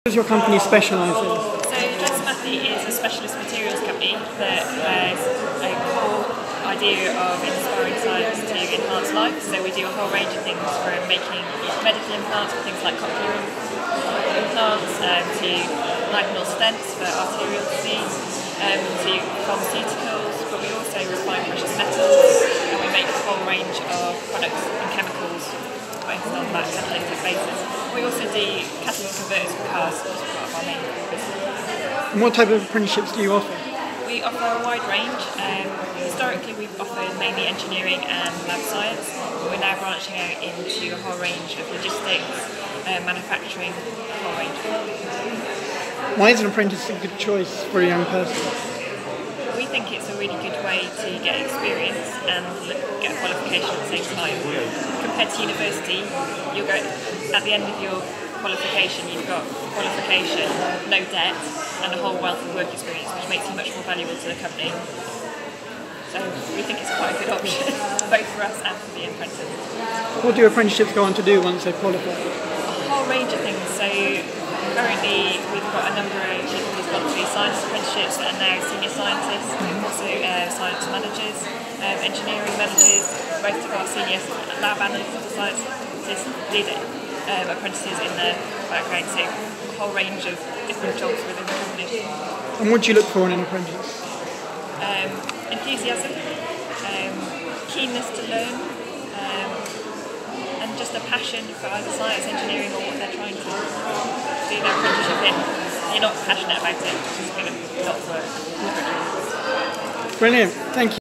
What does your company specialise in? So Johnson Matthey is a specialist materials company that has a core idea of inspiring science to enhance life. So we do a whole range of things from making medical implants for things like cochlear implants, to nitinol stents for arterial disease, to pharmaceuticals, but we also refine precious metals and we make a whole range of products and chemicals based on that catalytic basis. We also do catalytic converters for cars as part of our main business. And what type of apprenticeships do you offer? We offer a wide range. Historically we've offered mainly engineering and lab science, but we're now branching out into a whole range of logistics, manufacturing, a whole range. Why is an apprentice a good choice for a young person? We think it's a really good way to get experience and get a qualification at the same time. Compared to university, you'll go at the end of your qualification, you've got qualification, no debt, and a whole wealth of work experience, which makes you much more valuable to the company. So we think it's quite a good option, both for us and for the apprentices. What do apprenticeships go on to do once they qualify? A whole range of things. So currently we've got a number of people who've gone through science apprenticeships that are now senior scientists, also science managers, engineering managers. Most of our senior lab analysts and scientists did apprentices in their background, so a whole range of different jobs within the company. And what do you look for in an apprentice? Enthusiasm, keenness to learn, and just a passion for either science, engineering, or what they're trying to do their apprenticeship in. You're not passionate about it, it's just going to not work. Brilliant, thank you.